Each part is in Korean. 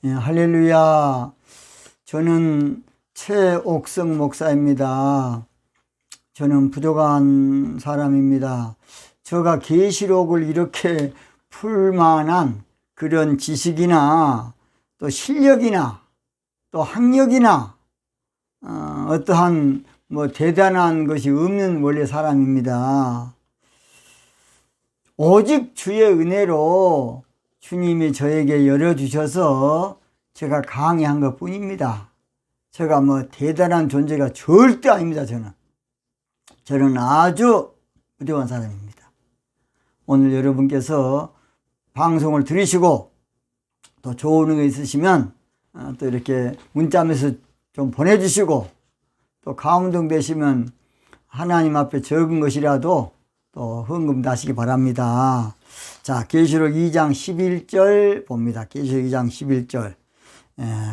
예, 할렐루야. 저는 최옥성 목사입니다. 저는 부족한 사람입니다. 제가 계시록을 이렇게 풀만한 그런 지식이나 또 실력이나 또 학력이나 어떠한 대단한 것이 없는 원래 사람입니다. 오직 주의 은혜로 주님이 저에게 열어주셔서 제가 강의한 것 뿐입니다. 제가 대단한 존재가 절대 아닙니다. 저는 아주 부족한 사람입니다. 오늘 여러분께서 방송을 들으시고 또 좋은 거 있으시면 또 이렇게 문자면서 좀 보내주시고 또 감동되시면 하나님 앞에 적은 것이라도 또 헌금 다시기 바랍니다. 자, 계시록 2장 11절 봅니다. 계시록 2장 11절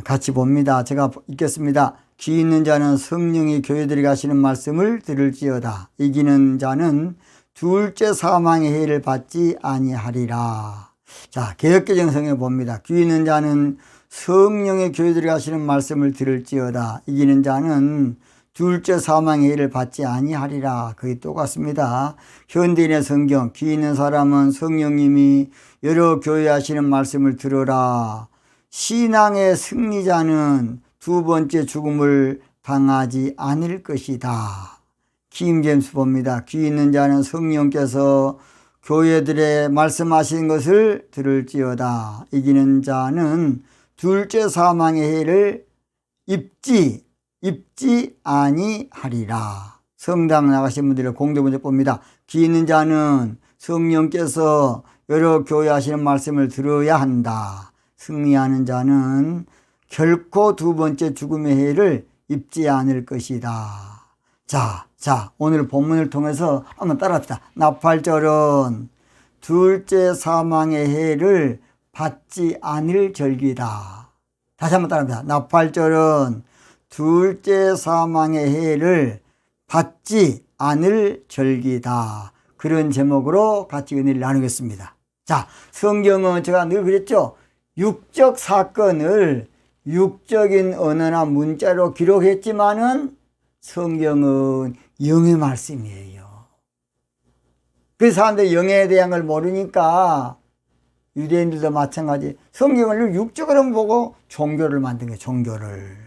같이 봅니다. 제가 읽겠습니다. 귀 있는 자는 성령이 교회들이 가시는 말씀을 들을지어다. 이기는 자는 둘째 사망의 해를 받지 아니하리라. 자, 개역개정성에 봅니다. 귀 있는 자는 성령의 교회들이 가시는 말씀을 들을지어다. 이기는 자는 둘째 사망의 해를 받지 아니하리라. 거의 똑같습니다. 현대인의 성경, 귀 있는 사람은 성령님이 여러 교회 하시는 말씀을 들어라. 신앙의 승리자는 두 번째 죽음을 당하지 않을 것이다. 킹제임스 봅니다. 귀 있는 자는 성령께서 교회들의 말씀하신 것을 들을지어다. 이기는 자는 둘째 사망의 해를 입지 아니하리라. 성당 나가신 분들의 공동문제 봅니다. 귀 있는 자는 성령께서 여러 교회 하시는 말씀을 들어야 한다. 승리하는 자는 결코 두 번째 죽음의 해를 입지 않을 것이다. 자, 오늘 본문을 통해서 한번 따라합시다. 나팔절은 둘째 사망의 해를 받지 않을 절기다. 다시 한번 따라합니다. 나팔절은 둘째 사망의 해를 받지 않을 절기다. 그런 제목으로 같이 은혜를 나누겠습니다. 자, 성경은 제가 늘 그랬죠. 육적 사건을 육적인 언어나 문자로 기록했지만은 성경은 영의 말씀이에요. 그 사람들이 영에 대한 걸 모르니까 유대인들도 마찬가지 성경을 육적으로 보고 종교를 만든 거예요. 종교를.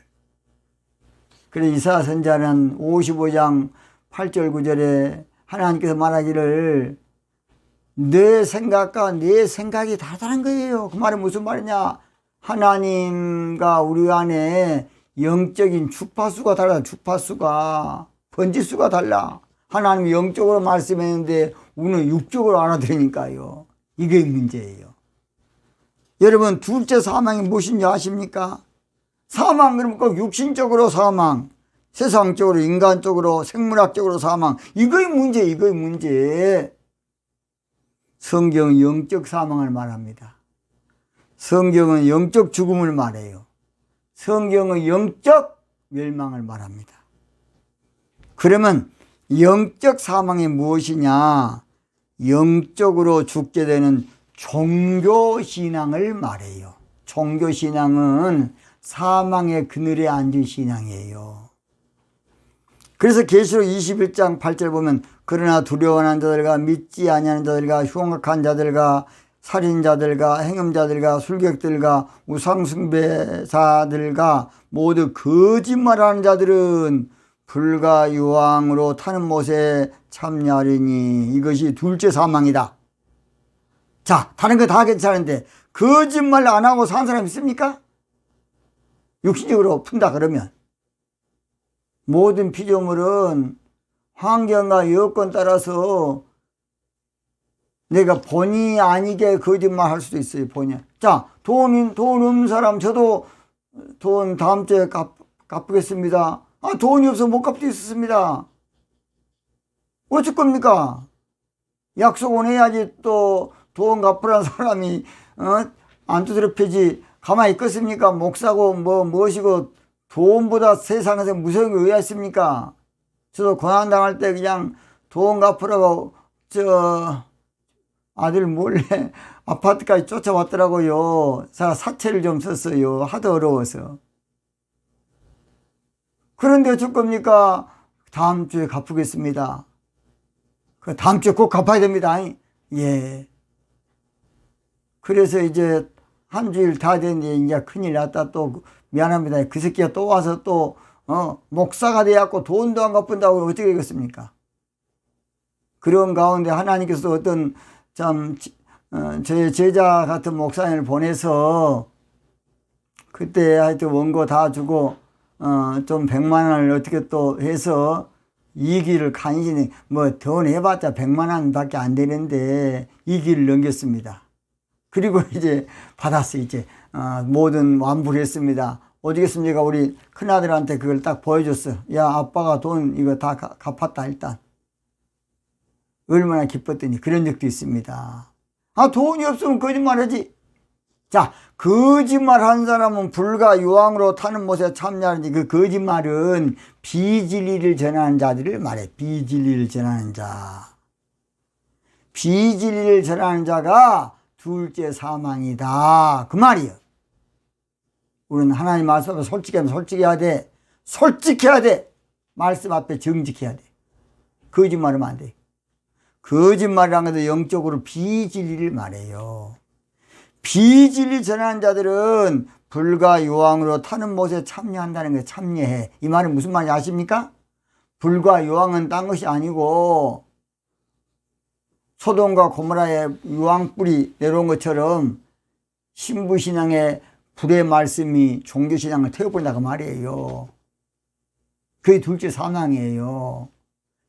그래서 이사야 선지자는 55장 8절 9절에 하나님께서 말하기를 내 생각과 내 생각이 다르다는 거예요. 그 말은 무슨 말이냐? 하나님과 우리 안에 영적인 주파수가 달라. 주파수가 번지수가 달라. 하나님이 영적으로 말씀했는데 우리는 육적으로 알아들으니까요. 이게 문제예요. 여러분, 둘째 사망이 무엇인지 아십니까? 사망 그러면 꼭 육신적으로 사망, 세상적으로 인간적으로 생물학적으로 사망, 이거의 문제. 성경은 영적 사망을 말합니다. 성경은 영적 죽음을 말해요. 성경은 영적 멸망을 말합니다. 그러면 영적 사망이 무엇이냐? 영적으로 죽게 되는 종교신앙을 말해요. 종교신앙은 사망의 그늘에 앉은 신앙이에요. 그래서 계시록 21장 8절 보면 그러나 두려워하는 자들과 믿지 아니하는 자들과 흉악한 자들과 살인자들과 행음자들과 술객들과 우상숭배자들과 모두 거짓말하는 자들은 불과 유황으로 타는 못에 참여하리니 이것이 둘째 사망이다. 자, 다른 거 다 괜찮은데 거짓말 안 하고 사는 사람 있습니까? 육신적으로 푼다 그러면 모든 피조물은 환경과 여건 따라서 내가 본의 아니게 거짓말 할 수도 있어요. 본의. 자, 돈 없는 사람 저도 돈 다음 주에 갚겠습니다. 돈이 없어 못 갚을 수 있었습니다. 어쩔 겁니까? 약속은 해야지 또 돈 갚으라는 사람이 안 두드려 패지 가만히 있겠습니까? 목사고 무엇이고 돈보다 세상에서 무서운 게 왜 있습니까? 저도 고난당할 때 그냥 돈 갚으라고 아들 몰래 아파트까지 쫓아왔더라고요. 사채를 좀 썼어요. 하도 어려워서. 그런데 어쩔 겁니까? 다음 주에 갚겠습니다. 그 다음 주에 꼭 갚아야 됩니다. 예. 그래서 이제 한 주일 다 됐는데 이제 큰일 났다. 또 미안합니다. 그 새끼가 또 와서 또 목사가 돼갖고 돈도 안 갚는다고 어떻게 되겠습니까? 그런 가운데 하나님께서 어떤 참 저의 제자 같은 목사님을 보내서 그때 하여튼 원고 다 주고 좀 100만 원을 어떻게 또 해서 이 길을 간신히 뭐 돈 해봤자 100만 원밖에 안 되는데 이 길을 넘겼습니다. 그리고 이제 받았어요. 이제 모든 완부를 했습니다. 어디겠습니까? 우리 큰아들한테 그걸 딱 보여줬어. 야, 아빠가 돈 이거 다 갚았다 일단. 얼마나 기뻤더니 그런 적도 있습니다. 돈이 없으면 거짓말하지. 자, 거짓말한 사람은 불과 유황으로 타는 못에 참냐하니 그 거짓말은 비진리를 전하는 자들을 말해. 비진리를 전하는 자. 비진리를 전하는 자가 둘째 사망이다. 그 말이요. 우리는 하나님 말씀 앞에 솔직하면 솔직해야 돼. 솔직해야 돼. 말씀 앞에 정직해야 돼. 거짓말하면 안 돼. 거짓말이라는 것도 영적으로 비진리를 말해요. 비진리 전하는 자들은 불과 유황으로 타는 못에 참여한다는 거예요. 참여해. 이 말은 무슨 말인지 아십니까? 불과 유황은 딴 것이 아니고 소돔과 고모라의 유황불이 내려온 것처럼 신부신앙의 불의 말씀이 종교신앙을 태워버린다고 말이에요. 그게 둘째 사망이에요.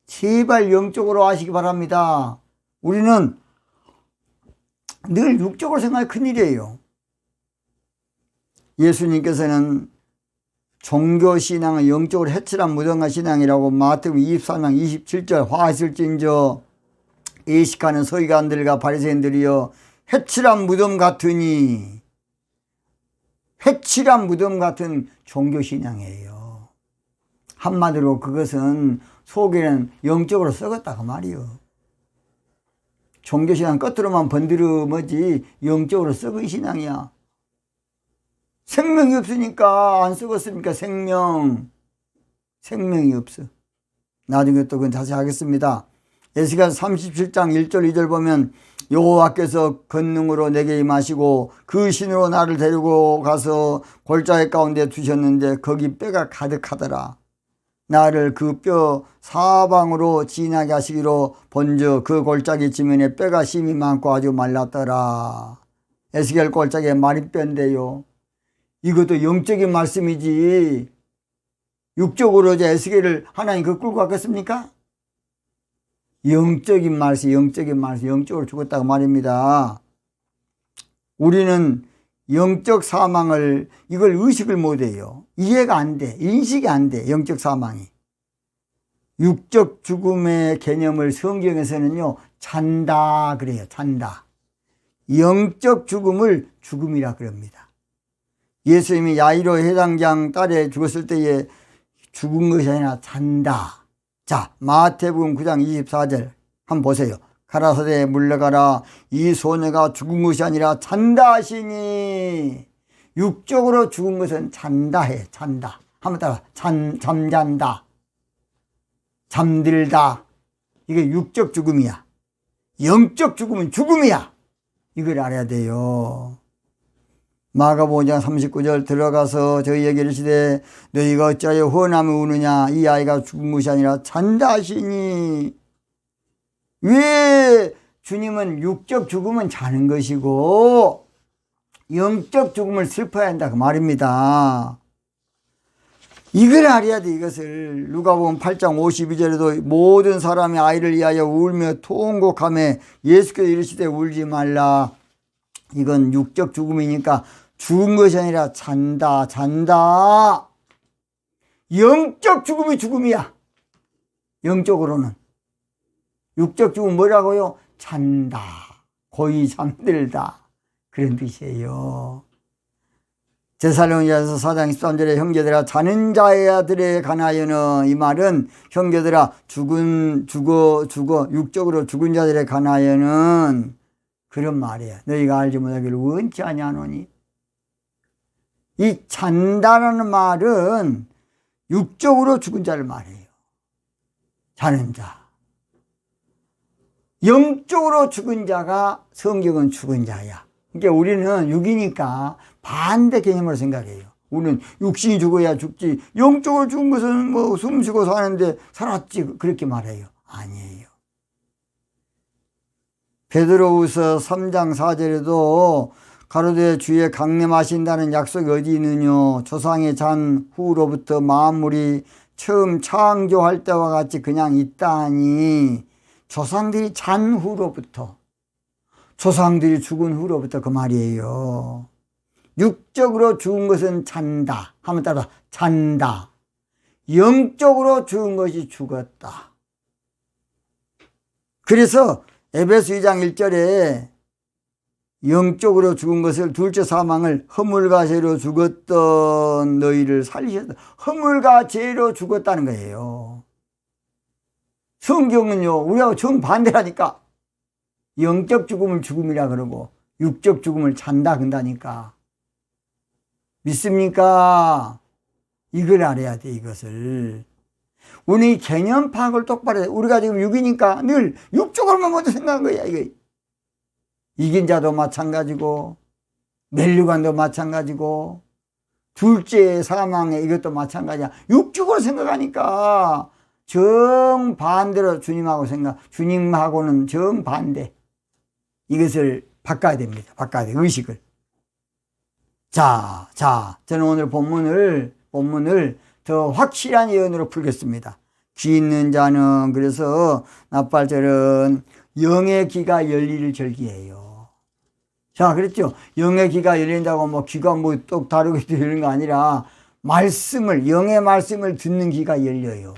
제발 영적으로 아시기 바랍니다. 우리는 늘 육적으로 생각하기 큰일이에요. 예수님께서는 종교신앙은 영적으로 해칠한 무덤과 신앙이라고 마태복음 23장 27절 화하실진저 예식하는 서기관들과 바리새인들이여 해칠한 무덤 같으니 해칠한 무덤 같은 종교신앙이에요. 한마디로 그것은 속에는 영적으로 썩었다 그 말이요. 종교신앙 겉으로만 번드러머지 영적으로 썩은 신앙이야. 생명이 없으니까 안 썩었으니까 생명이 없어. 나중에 또 그건 자세히 하겠습니다. 에스겔 37장 1절 2절 보면 여호와께서 권능으로 내게 임하시고 그 신으로 나를 데리고 가서 골짜기 가운데 두셨는데 거기 뼈가 가득하더라. 나를 그 뼈 사방으로 지나게 하시기로 본즉 그 골짜기 지면에 뼈가 심이 많고 아주 말랐더라. 에스겔 골짜기에 마리뼈인데요. 이것도 영적인 말씀이지 육적으로 이제 에스겔을 하나님 그 끌고 갔겠습니까? 영적인 말씀, 영적으로 죽었다고 말입니다. 우리는 영적 사망을 이걸 의식을 못해요. 이해가 안 돼. 인식이 안 돼. 영적 사망이. 육적 죽음의 개념을 성경에서는요 잔다 그래요. 잔다. 영적 죽음을 죽음이라 그럽니다. 예수님이 야이로 회당장 딸에 죽었을 때에 죽은 것이 아니라 잔다. 자, 마태복음 9장 24절 한번 보세요. 가라사대 물러가라. 이 소녀가 죽은 것이 아니라 잔다 하시니. 육적으로 죽은 것은 잔다 해. 잔다. 한번 따라. 잠잔다. 잠들다. 이게 육적 죽음이야. 영적 죽음은 죽음이야. 이걸 알아야 돼요. 마가복음 5장 39절 들어가서 저희에게 이르시되 너희가 어찌하여 훤함을 우느냐. 이 아이가 죽은 것이 아니라 잔다 하시니. 왜 주님은 육적 죽음은 자는 것이고 영적 죽음을 슬퍼야 한다 그 말입니다. 이걸 알아야 돼. 이것을 누가복음 8장 52절에도 모든 사람이 아이를 위하여 울며 통곡하며 예수께서 이르시되 울지 말라. 이건 육적 죽음이니까 죽은 것이 아니라 잔다. 영적 죽음이 죽음이야. 영적으로는. 육적 죽음 뭐라고요? 잔다. 고이 잠들다. 그런 뜻이에요. 데살로니가서 4장 13절에 형제들아 자는 자들에 관하여는, 이 말은 형제들아 육적으로 죽은 자들에 관하여는 그런 말이야. 너희가 알지 못하기를 원치 아니하노니. 이 잔다라는 말은 육적으로 죽은 자를 말해요. 자는 자. 영적으로 죽은 자가 성경은 죽은 자야. 그러니까 우리는 육이니까 반대 개념으로 생각해요. 우리는 육신이 죽어야 죽지, 영적으로 죽은 것은 뭐 숨 쉬고 사는데 살았지, 그렇게 말해요. 아니에요. 베드로후서 3장 4절에도 가로되 주의 강림하신다는 약속이 어디 있느냐. 조상의 잔 후로부터 만물이 처음 창조할 때와 같이 그냥 있다니. 조상들이 잔 후로부터, 조상들이 죽은 후로부터 그 말이에요. 육적으로 죽은 것은 잔다 하면 따라 잔다. 영적으로 죽은 것이 죽었다. 그래서 에베소 2장 1절에 영적으로 죽은 것을 둘째 사망을 허물과 죄로 죽었던 너희를 살리셨다. 허물과 죄로 죽었다는 거예요. 성경은요, 우리하고 정반대라니까. 영적 죽음을 죽음이라 그러고 육적 죽음을 잔다 그런다니까. 믿습니까? 이걸 알아야 돼, 이것을. 우리 개념 파악을 똑바로 해. 우리가 지금 육이니까 늘 육적으로만 먼저 생각한 거야, 이거. 이긴 자도 마찬가지고, 멸류관도 마찬가지고, 둘째 사망에 이것도 마찬가지야. 육적으로 생각하니까 정반대로 주님하고는 정반대. 이것을 바꿔야 됩니다. 바꿔야 돼, 의식을. 자, 저는 오늘 본문을 더 확실한 예언으로 풀겠습니다. 귀 있는 자는, 그래서 나팔절은 영의 귀가 열리를 절기해요. 자, 그랬죠? 영의 귀가 열린다고 뭐 귀가 뭐 똑 다르게 열리는 거 아니라 영의 말씀을 듣는 귀가 열려요.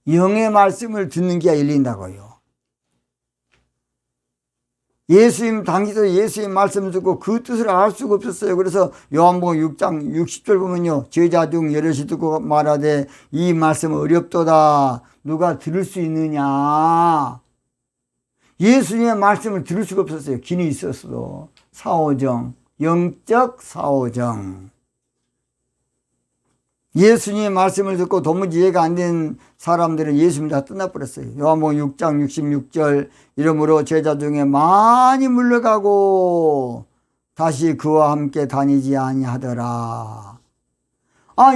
영의 말씀을 듣는 귀가 열린다고요. 예수님 당시도 예수님 말씀을 듣고 그 뜻을 알 수가 없었어요. 그래서 요한복음 6장 60절 보면요, 제자 중 여럿이 듣고 말하되 이 말씀은 어렵도다. 누가 들을 수 있느냐. 예수님의 말씀을 들을 수가 없었어요. 귀는 있었어도. 사오정, 영적 사오정. 예수님의 말씀을 듣고 도무지 이해가 안 된 사람들은 예수님 다 떠나버렸어요. 요한복음 6장 66절 이러므로 제자 중에 많이 물러가고 다시 그와 함께 다니지 아니하더라.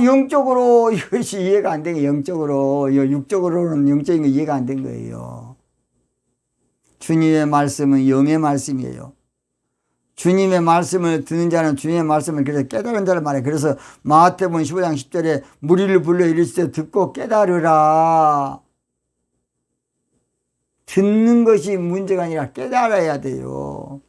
영적으로 이것이 이해가 안 된 게 영적으로, 육적으로는 영적인 거 이해가 안 된 거예요. 주님의 말씀은 영의 말씀이에요. 주님의 말씀을 듣는 자는 주님의 말씀을 그래서 깨달은 자를 말해. 그래서 마태복음 15장 10절에 무리를 불러 이르시되 듣고 깨달으라. 듣는 것이 문제가 아니라 깨달아야 돼요.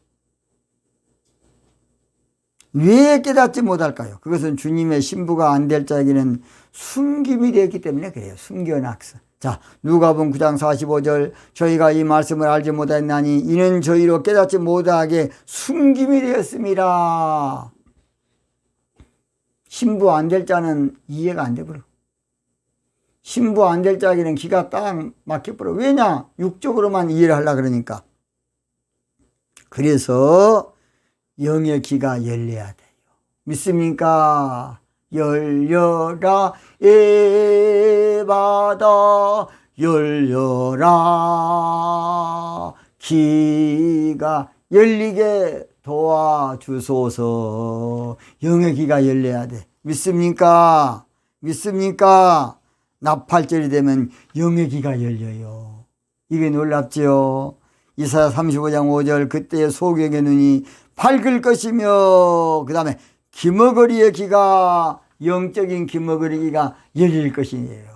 왜 깨닫지 못할까요? 그것은 주님의 신부가 안 될 자에게는 숨김이 되었기 때문에 그래요. 숨겨놨어. 자, 누가복음 9장 45절 저희가 이 말씀을 알지 못하였나니 이는 저희로 깨닫지 못하게 숨김이 되었습니다. 신부 안 될 자는 이해가 안 되버려. 신부 안 될 자에게는 기가 딱 막혀버려. 왜냐? 육적으로만 이해를 하려고 그러니까. 그래서 영의 귀가 열려야 돼요. 믿습니까? 열려라 에바다 열려라 귀가 열리게 도와주소서. 영의 귀가 열려야 돼. 믿습니까? 믿습니까? 나팔절이 되면 영의 귀가 열려요. 이게 놀랍지요. 이사야 35장 5절 그때의 소경의 눈이 밝을 것이며 그 다음에 기머거리의 귀가 영적인 기머거리 귀가 열릴 것이에요.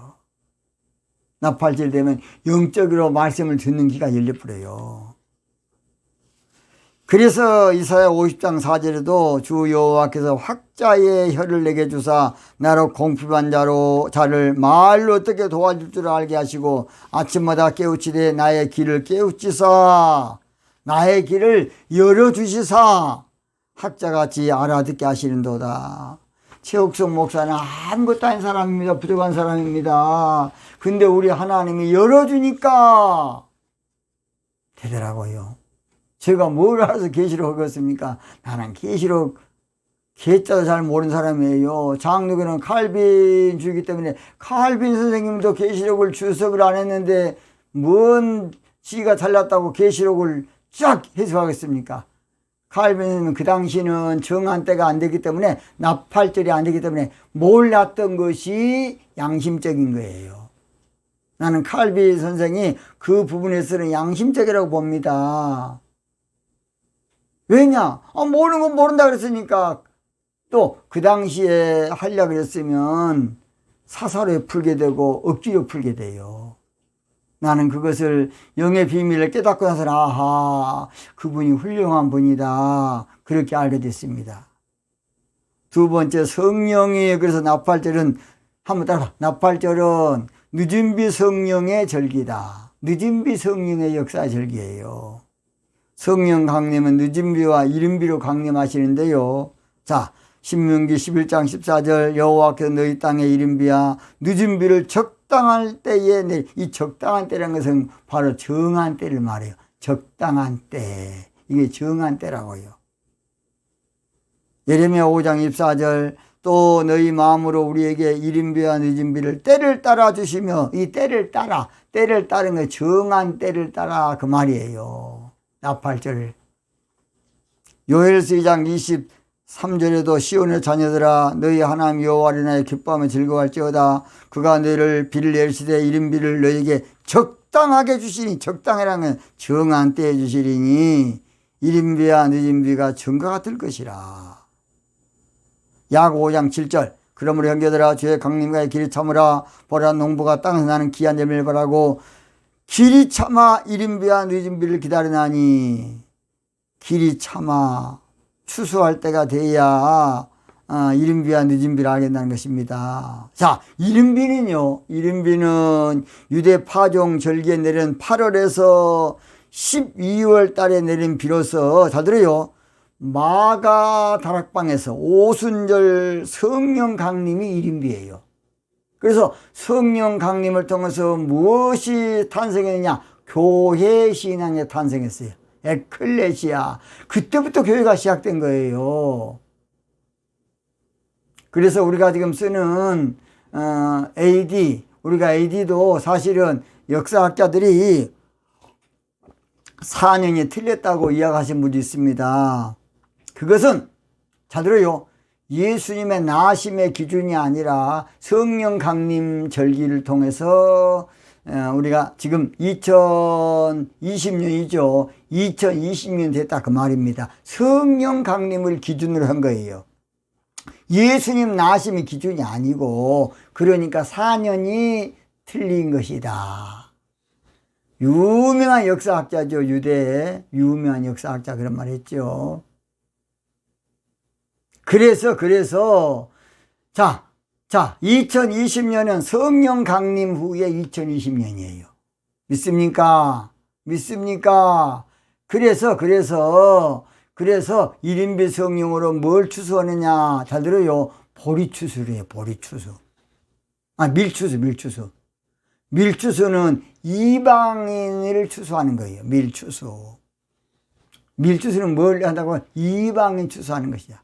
나팔절 되면 영적으로 말씀을 듣는 귀가 열려버려요. 그래서 이사야 50장 4절에도 주 여호와께서 확자의 혀를 내게 주사 나로 공핍한 자를 말로 어떻게 도와줄 줄 알게 하시고 아침마다 깨우치되 나의 귀를 깨우치사 나의 귀를 열어주시사 학자같이 알아듣게 하시는도다. 최옥성 목사는 아무것도 아닌 사람입니다. 부족한 사람입니다. 근데 우리 하나님이 열어주니까 되더라고요. 제가 뭘 알아서 계시록 하겠습니까? 나는 계시록 개자도 잘 모르는 사람이에요. 장로교는 칼빈 주기 때문에 칼빈 선생님도 계시록을 주석을 안 했는데 뭔 지가 잘났다고 계시록을 쫙 해석하겠습니까? 칼빈 선생님은 그 당시는 정한 때가 안 되기 때문에 나팔절이 안 되기 때문에 몰랐던 것이 양심적인 거예요. 나는 칼빈 선생이 그 부분에서는 양심적이라고 봅니다. 왜냐? 모르는 건 모른다 그랬으니까. 또 그 당시에 하려고 그랬으면 사사로에 풀게 되고 억지로 풀게 돼요. 나는 그것을 영의 비밀을 깨닫고 나서는 아하, 그분이 훌륭한 분이다, 그렇게 알게 됐습니다. 두 번째, 성령이, 그래서 나팔절은 한번 따라봐. 나팔절은 늦은비 성령의 절기다. 늦은비 성령의 역사의 절기예요. 성령 강림은 늦은비와 이른비로 강림하시는데요. 자, 신명기 11장 14절 여호와께서 너희 땅에 이른비야 늦은비를 적당할 때에 내리. 이 적당한 때라는 것은 바로 정한 때를 말해요. 적당한 때. 이게 정한 때라고요. 예레미야 5장 24절 또 너희 마음으로 우리에게 이른비와 늦은비를 때를 따라 주시며, 이 때를 따른 거 정한 때를 따라 그 말이에요. 나팔절. 요엘서 2장 23절에도 시온의 자녀들아 너희 하나님 여호와를 인하여 기뻐하며 즐거워할지어다 그가 너희를 비를 내리시되 이른비를 너희에게 적당하게 주시니, 적당이라는 건 정한 때에 주시리니 이른비와 늦은비가 정과 같을 것이라. 약 5장 7절 그러므로 형제들아 주의 강림과의 길이 참으라. 보라 농부가 땅에서 나는 귀한 열매를 바라고 길이 참아 이른비와 늦은비를 기다리나니. 길이 참아 추수할 때가 돼야 이른비와 늦은비를 알겠다는 것입니다. 자, 이른비는요, 이른비는 유대 파종 절기에 내린 8월에서 12월 달에 내린 비로소, 잘 들어요, 마가 다락방에서 오순절 성령 강림이 이른비예요. 그래서 성령 강림을 통해서 무엇이 탄생했느냐? 교회 신앙이 탄생했어요. 에클레시아. 그때부터 교회가 시작된 거예요. 그래서 우리가 지금 쓰는 AD, 우리가 AD도 사실은 역사학자들이 4년이 틀렸다고 이야기하신 분도 있습니다. 그것은 잘 들어요. 예수님의 나심의 기준이 아니라 성령 강림 절기를 통해서 우리가 지금 2020년이죠. 2020년 됐다 그 말입니다. 성령 강림을 기준으로 한 거예요. 예수님 나심이 기준이 아니고, 그러니까 4년이 틀린 것이다. 유명한 역사학자죠. 유대의 유명한 역사학자 그런 말 했죠. 그래서 자 2020년은 성령 강림 후에 2020년이에요. 믿습니까? 그래서 이른비 성령으로 뭘 추수하느냐? 잘 들어요. 보리추수를 해요. 보리추수. 밀추수. 밀추수는 이방인을 추수하는 거예요. 밀추수는 뭘 한다고? 이방인 추수하는 것이야.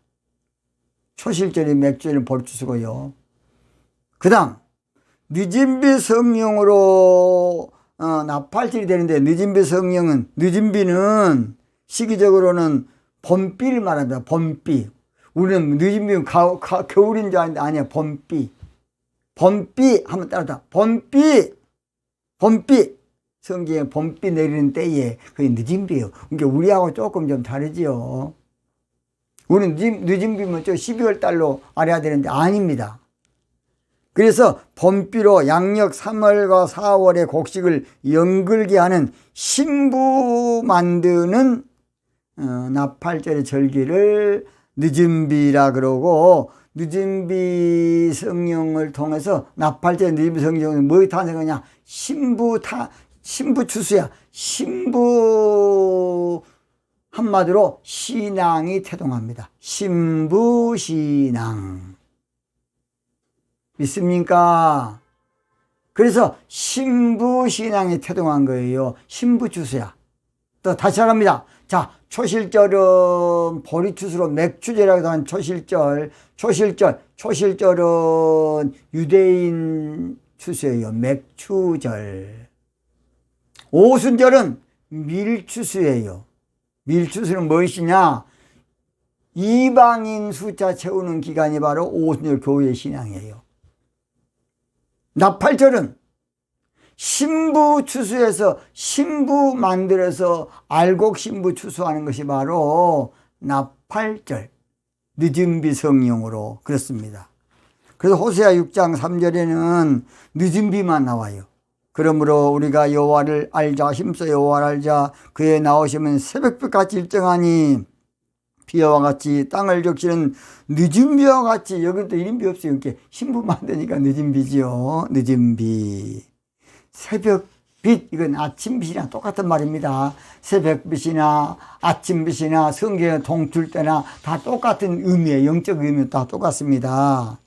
초실절이 맥주절이 보리추수고요. 그 다음 늦은비 성령으로 나팔절이 되는데, 늦은비는 시기적으로는 봄비를 말합니다. 봄비. 우리는 늦은비는 겨울인 줄 아는데 아니야. 봄비 한번 따라다. 봄비. 성경에 봄비 내리는 때에 그게 늦은비예요. 그러니까 우리하고 조금 좀 다르지요. 우리는 늦은비면 12월 달로 알아야 되는데 아닙니다. 그래서 봄비로 양력 3월과 4월의 곡식을 연글게 하는 신부 만드는 나팔절의 절기를 늦은비라 그러고, 늦은비 성령을 통해서 나팔절 늦은비 성령은 뭐 탄생하냐? 신부 추수야. 신부, 한마디로 신앙이 태동합니다. 신부 신앙. 믿습니까? 그래서 신부 신앙이 태동한 거예요. 신부 추수야. 또 다시 시작합니다. 자, 초실절은 보리추수로 맥추제라고 하는 초실절은 유대인 추수예요. 맥추절. 오순절은 밀추수예요. 밀추수는 무엇이냐? 이방인 숫자 채우는 기간이 바로 오순절 교회 신앙이에요. 나팔절은 신부 추수해서 신부 만들어서 알곡 신부 추수하는 것이 바로 나팔절, 늦은비 성령으로 그렇습니다. 그래서 호세아 6장 3절에는 늦은비만 나와요. 그러므로 우리가 여호와를 알자, 힘써 여호와를 알자. 그의 나오시면 새벽빛같이 일정하니 비와 같이 땅을 적시는 늦은 비와 같이. 여기도 이른 비 없어요. 이렇게 신부 만드니까 늦은 비지요. 늦은 비. 새벽빛, 이건 아침빛이랑 똑같은 말입니다. 새벽빛이나 아침빛이나 성경의 동틀 때나 다 똑같은 의미예요. 영적 의미는 다 똑같습니다.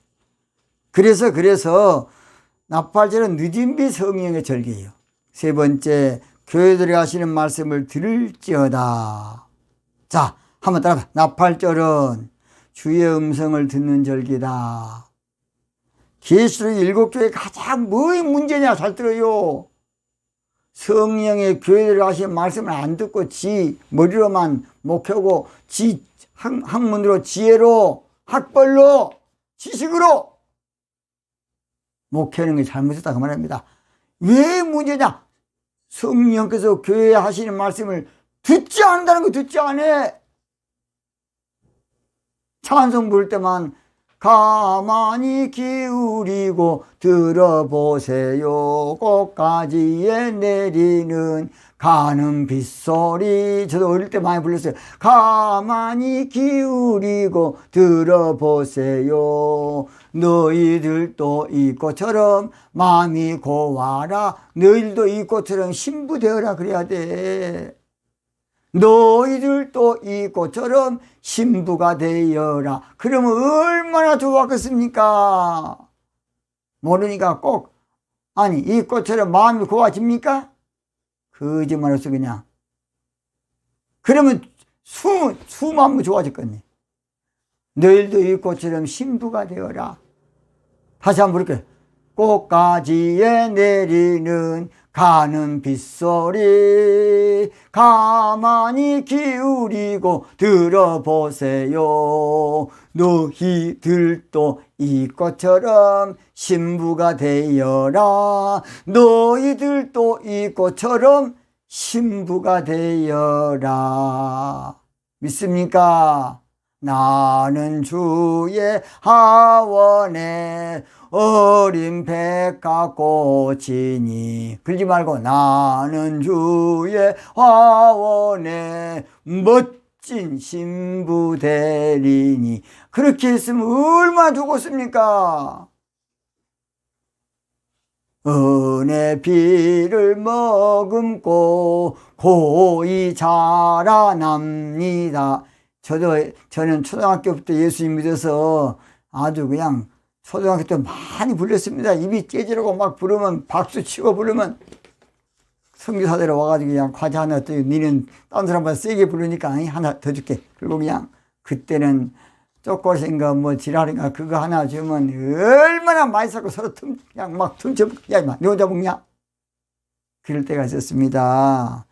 그래서 나팔절은 늦은 비 성령의 절기예요. 세 번째, 교회들이 하시는 말씀을 들을지어다. 자, 한번 따라봐. 나팔절은 주의 음성을 듣는 절기다. 계시록 7교회 가장 뭐의 문제냐? 잘 들어요. 성령의 교회들이 하시는 말씀을 안 듣고 지 머리로만 목하고 지 학문으로 지혜로 학벌로 지식으로 목회하는 게 잘못했다고 말합니다. 왜 문제냐? 성령께서 교회에 하시는 말씀을 듣지 않는다는 거. 듣지 않아. 찬송 부를 때만 가만히 기울이고 들어보세요. 꽃가지에 내리는 가는 빗소리. 저도 어릴 때 많이 불렀어요. 가만히 기울이고 들어보세요. 너희들도 이 꽃처럼 마음이 고와라. 너희들도 이 꽃처럼 신부되어라. 그래야 돼. 너희들도 이 꽃처럼 신부가 되어라. 그러면 얼마나 좋았겠습니까? 모르니까 꼭, 아니, 이 꽃처럼 마음이 고와집니까? 거짓말해서 그냥. 그러면 수마음이 좋아졌겠네. 너희들도 이 꽃처럼 신부가 되어라. 다시 한번 부를게요. 꽃가지에 내리는 가는 빗소리 가만히 기울이고 들어보세요. 너희들도 이 꽃처럼 신부가 되어라. 너희들도 이 꽃처럼 신부가 되어라. 믿습니까? 나는 주의 하원에 어린 백합꽃이니. 그러지 말고 나는 주의 화원에 멋진 신부 되리니. 그렇게 했으면 얼마나 좋겠습니까? 은혜 비를 머금고 고이 자라납니다. 저는 초등학교부터 예수님 믿어서 아주 그냥 초등학교 때 많이 불렸습니다. 입이 깨지라고 막 부르면, 박수 치고 부르면 선교사들이 와가지고 그냥 과자 하나 더, 니는 딴 사람보다 세게 부르니까 하나 더 줄게. 그리고 그냥 그때는 쪼꼬신가 뭐 지랄인가 그거 하나 주면 얼마나 맛있었고 서로 그냥 막 tum쳐. 야 임마 너 혼자 먹냐? 그럴 때가 있었습니다.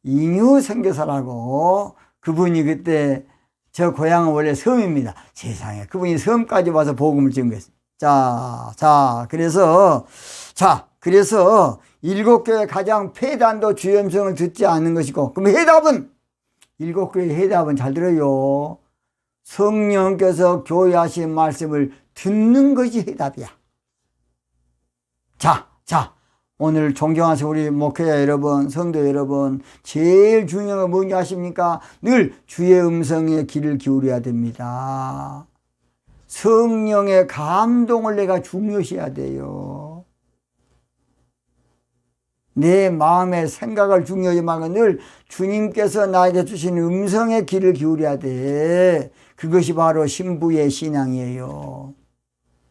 이뉴 선교사라고, 그분이 그때 저 고향은 원래 섬입니다. 세상에, 그분이 섬까지 와서 복음을 지은 거였어요. 그래서 7교회 가장 폐단도 주의 음성을 듣지 않는 것이고, 그럼 해답은, 7교회 해답은 잘 들어요. 성령께서 교회 하신 말씀을 듣는 것이 해답이야. 오늘 존경하신 우리 목회자 여러분, 성도 여러분, 제일 중요한 건 뭔지 아십니까? 늘 주의 음성에 귀를 기울여야 됩니다. 성령의 감동을 내가 중요시해야 돼요. 내 마음의 생각을 중요하지 말고 늘 주님께서 나에게 주신 음성에 귀를 기울여야 돼. 그것이 바로 신부의 신앙이에요.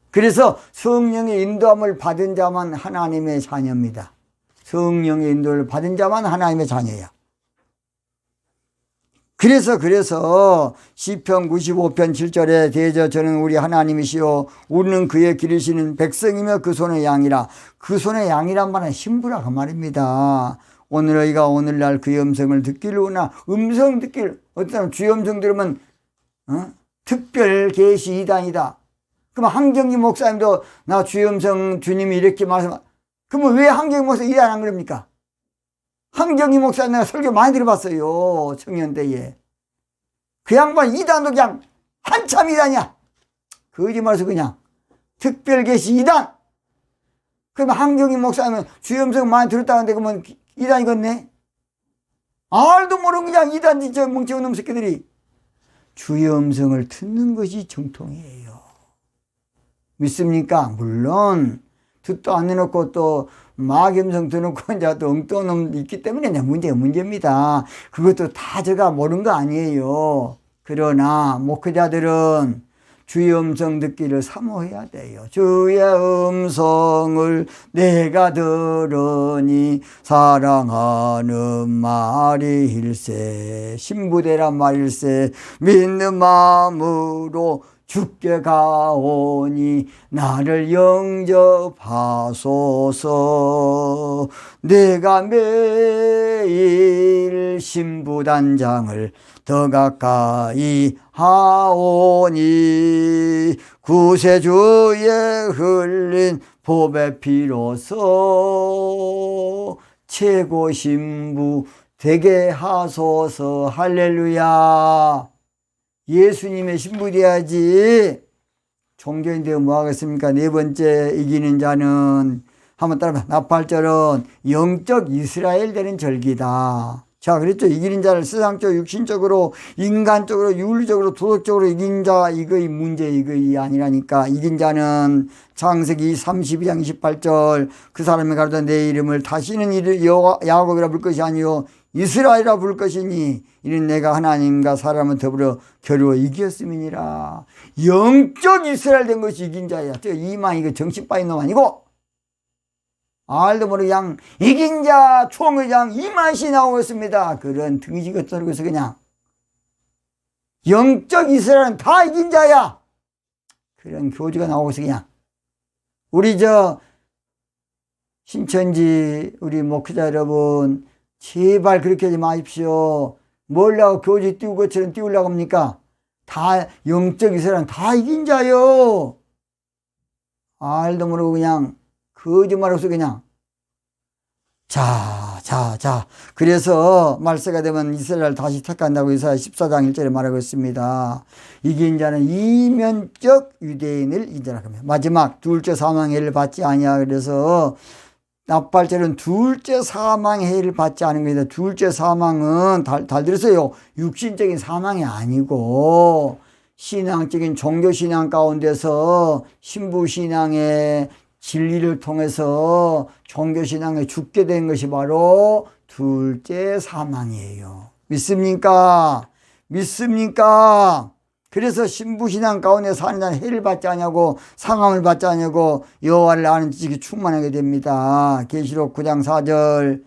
그래서 성령의 인도함을 받은 자만 하나님의 자녀입니다. 성령의 인도를 받은 자만 하나님의 자녀야. 그래서 시편 95편 7절에 대저 저는 우리 하나님이시요 우리는 그의 기르시는 백성이며 그 손의 양이라. 그 손의 양이란 말은 신부라 그 말입니다. 오늘 너희가 오늘날 그의 음성을 듣기로나 음성 듣길 어떤 사람 주의 음성 들으면 특별 계시 이단이다. 그럼 한경기 목사님도 나 주의 음성 주님이 이렇게 말씀. 그러면 왜 한경기 목사 이단 안 그럽니까? 한경기 목사님 내가 설교 많이 들어봤어요. 청년 때에. 그 양반 이단도 그냥 한참 이단이야. 거짓말해서 그냥 특별 계시 이단. 그러면 한경기 목사님은 주의 음성 많이 들었다는데 그러면 이단이겠네. 알도 모르는 그냥 이단지 저 멍청한 놈 새끼들이. 주의 음성을 듣는 것이 정통이에요. 믿습니까? 물론 듣도 안 해놓고 또 마귀음성 들어놓고 이제 또 엉뚱한 놈 있기 때문에 문제입니다. 그것도 다 제가 모르는 거 아니에요. 그러나 목회자들은 주의 음성 듣기를 사모해야 돼요. 주의 음성을 내가 들으니 사랑하는 말일세. 신부되란 말일세. 믿는 마음으로 주께 가오니 나를 영접하소서. 내가 매일 신부단장을 더 가까이 하오니 구세주의 흘린 보배 피로써 최고 신부 되게 하소서. 할렐루야. 예수님의 신부 돼야지. 종교인데 뭐 하겠습니까? 네 번째 이기는 자는 한번 따라봐. 나팔절은 영적 이스라엘 되는 절기다. 자, 그랬죠. 이기는 자를 세상적, 육신적으로, 인간적으로, 윤리적으로, 도덕적으로 이긴 자, 이거의 문제, 이거의 아니라니까. 이긴 자는 창세기 32장 28절 그 사람이 가로되 내 이름을 다시는 야곱이라 부를 것이 아니요 이스라엘이라 부를 것이니 이는 내가 하나님과 사람을 더불어 겨루어 이겼음이니라. 영적 이스라엘 된 것이 이긴 자야. 저 이만 이거 정신 빠진 놈 아니고 알도 모르게 그냥 이긴 자 총회장 이만시 나오고 있습니다. 그런 등지가 떨고서 그냥 영적 이스라엘은 다 이긴 자야. 그런 교주가 나오고 있어 그냥. 우리 신천지 우리 목회자 여러분 제발 그렇게 하지 마십시오. 뭘라고 교주 띄우고 것처럼 띄우려고 합니까? 다 영적 이스라엘은 다 이긴 자요. 알도 모르고 그냥 거짓말없어 그냥. 자. 그래서 말세가 되면 이스라엘 다시 택한다고 이사야 14장 1절에 말하고 있습니다. 이긴 자는 이면적 유대인을 인정하라. 마지막 둘째 사망의 해를 받지 아니하. 그래서 나팔절은 둘째 사망의 해를 받지 않은 겁니다. 둘째 사망은 잘 들으세요. 육신적인 사망이 아니고 신앙적인 종교신앙 가운데서 신부신앙의 진리를 통해서 종교신앙에 죽게 된 것이 바로 둘째 사망이에요. 믿습니까? 그래서 신부신앙 가운데 사는 자는 해를 받지 아니하고 상함을 받지 아니하고 여호와를 아는 지식이 충만하게 됩니다. 계시록 9장 4절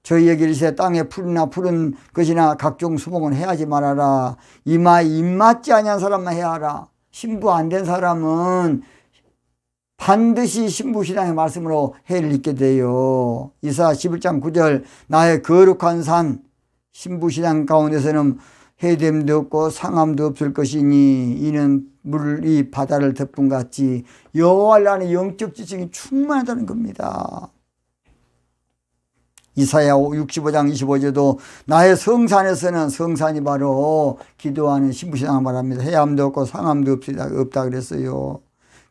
저희에게 이르시되 땅에 풀이나 푸른 것이나 각종 수목은 해하지 말아라. 이마에 입맞지 아니한 사람만 해야 하라. 신부 안 된 사람은 반드시 신부신앙의 말씀으로 해를 입게 돼요. 이사야 11장 9절 나의 거룩한 산 신부신앙 가운데서는 해됨도 없고 상함도 없을 것이니 이는 물이 바다를 덮은 같이 여호와를 아는 영적 지식이 충만하다는 겁니다. 이사야 65장 25절도 나의 성산에서는 성산이 바로 기도하는 신부신앙을 말합니다. 해함도 없고 상함도 없다 그랬어요.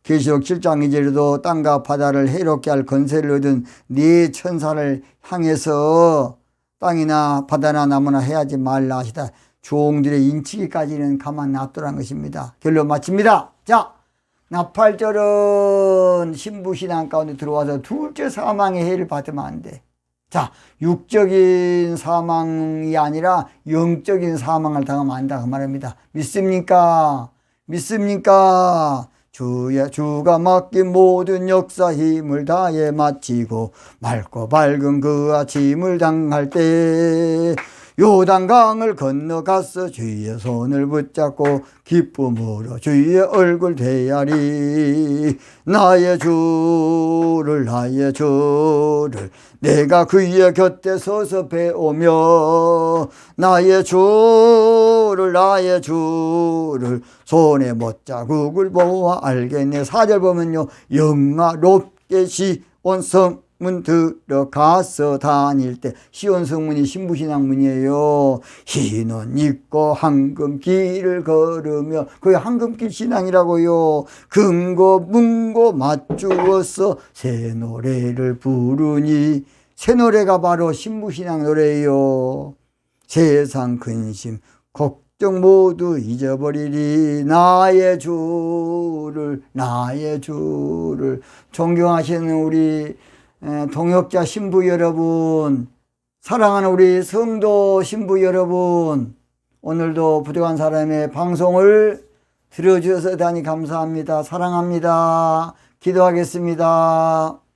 계시록 7장 2절에도 땅과 바다를 해롭게 할 권세를 얻은 네 천사를 향해서 땅이나 바다나 나무나 해하지 말라 하시다. 종들의 인치기까지는 가만 놔두라는 것입니다. 결론 마칩니다. 자, 나팔절은 신부신앙 가운데 들어와서 둘째 사망의 해를 받으면 안 돼. 자, 육적인 사망이 아니라 영적인 사망을 당하면 안 된다 그 말입니다. 믿습니까? 주가 맡긴 모든 역사 힘을 다해 마치고 맑고 밝은 그 아침을 당할 때 요단강을 건너갔어 주의 손을 붙잡고 기쁨으로 주의 얼굴 대하리. 나의 주를 내가 그의 곁에 서서 배우며 나의 주를 손에 못자국을 보아 알겠네. 4절 보면요, 영화롭게 시온 성문 들어가서 다닐 때, 시온 성문이 신부신앙문이에요. 흰 옷 입고 황금길을 걸으며, 그게 황금길 신앙이라고요. 금고 문고 맞추어서 새 노래를 부르니, 새 노래가 바로 신부신앙 노래예요. 세상 근심 걱정 모두 잊어버리리. 나의 주를 존경하시는 우리 동역자 신부 여러분, 사랑하는 우리 성도 신부 여러분, 오늘도 부족한 사람의 방송을 들어주셔서 대단히 감사합니다. 사랑합니다. 기도하겠습니다.